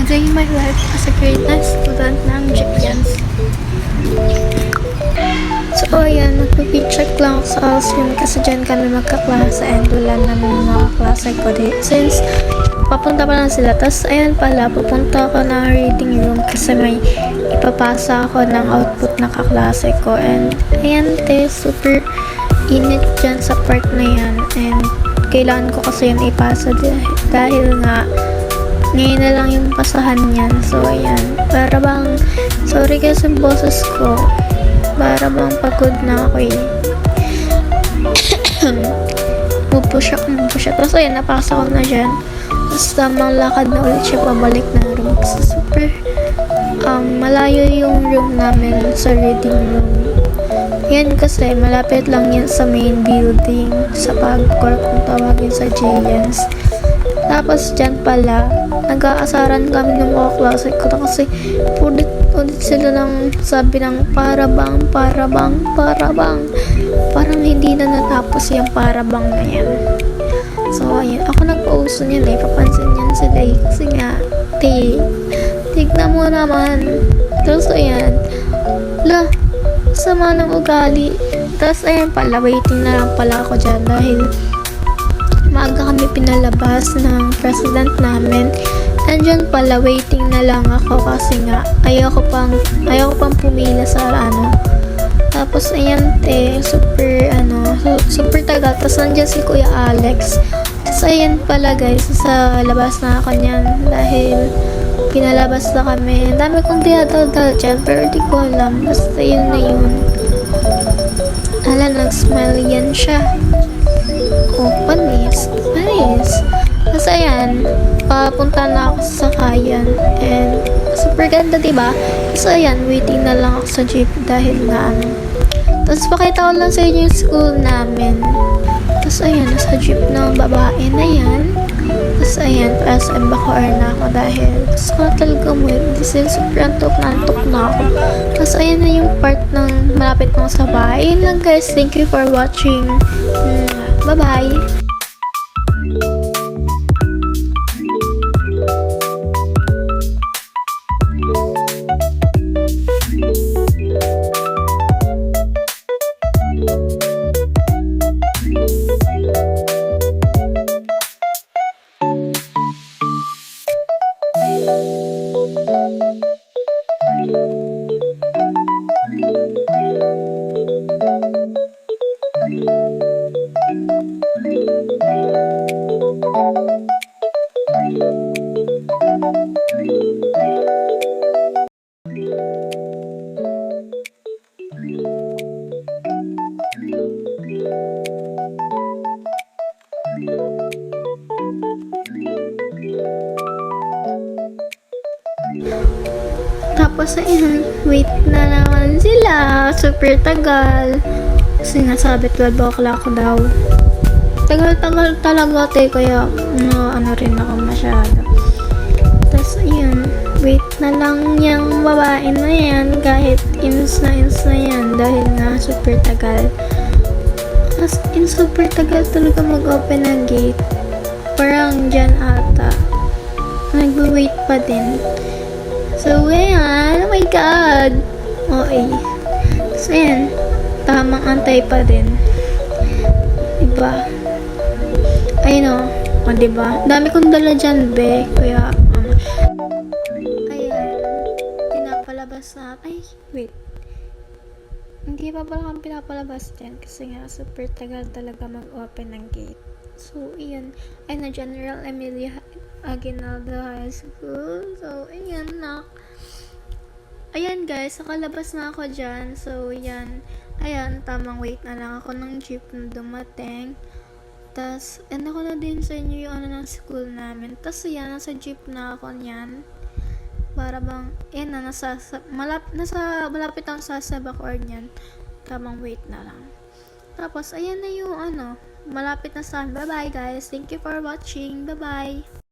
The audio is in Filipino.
day in my life as a grade 9 student ng GPNs. So, ayan, nagpipig-check lang ako sa classroom kasi dyan kami magkaklase and wala namin mga klase ko dito. Since, papunta pa lang sila. Tapos, ayan pala, pupunta ako ng reading room kasi may ipapasa ako ng output na kaklase ko. And, ayan, super init dyan sa part na yan. And, kailangan ko kasi yun ipasa dahil nga, ngayon na lang yung pasahan niyan. So, ayan. Para bang, sorry kasi yung boses ko. Para bang pagod na ako eh. Pupush ako. Tapos, ayan, napasa ko na dyan. Tapos, tamang lakad na ulit siya pabalik ng room. Kasi super, malayo yung room namin sa reading room. Yan kasi, malapit lang yan sa main building. Sa pag-core kung tawagin sa JNs. Tapos dyan pala, nag-aasaran kami ng mga klase ko kasi ulit sila lang sabi ng para bang. Parang hindi na natapos yung para bang na yan. So, ayan. Ako nagpauso niyan eh. Papansin niyan sila eh. Kasi nga, tignan mo naman. Tapos, ayan. Sama ng ugali. Tapos, ayan pala. Waiting na lang pala ako dyan dahil maaga kami pinalabas ng president namin. And dyan pala, waiting na lang ako kasi nga, ayoko pang pumila sa Tapos, ayan super tagal. Tapos, nandiyan si Kuya Alex. Tapos, ayan pala guys, sa labas na ako niyan dahil pinalabas na kami. Ang dami kong dinadaldal dyan, pero di ko alam. Basta yun na yun. Nag-smile yan siya. Oh, panis. Kasi ayan, papunta na ako sa sakayan. And, super ganda, diba? Kasi ayan, waiting na lang ako sa jeep dahil nga Tapos, pakita ko lang sa inyo yung school namin. Tapos, ayan, nasa jeep ng babae na yan. Tapos, ayan, SM Bacoor na ako dahil gusto ko na talaga kasi super antok na ako. Tapos, ayan na yung part ng malapit ng sa bahay. Ayun lang guys, thank you for watching. Bye-bye! Tapos ayun, wait na naman sila. Super tagal. Kasi nasabi 12 o'clock daw. Tagal talaga kaya rin ako masyado. Tapos ayun, wait na lang yung babae na yan kahit ins na yan dahil nga super tagal. As in super tagal talaga mag-open ng gate. Parang dyan ata. Nag-wait pa din. So, ayan. Oh my God! Okay. So, ayan. Tamang antay pa din. Diba? Ayun o. Diba? Dami kong dala dyan, be. Kaya, ayan. Pinapalabas na. Ay, wait. Hindi pa pala kang pinapalabas dyan. Kasi nga, super tagal talaga mag-open ng gate. So, ayan. Ay, na General Emilia Aguinaldo High School. So, ayan na. Ayan guys, nakalabas na ako dyan. So, ayan. Ayan, tamang wait na lang ako ng jeep na dumating. Tapos, end ako na din sa inyo yung ng school namin. Tapos, ayan, nasa jeep na ako niyan. Para bang, ayan na, malapit ang sa Bacoor niyan. Tamang wait na lang. Tapos, ayan na yung malapit na sa akin. Bye-bye guys. Thank you for watching. Bye-bye.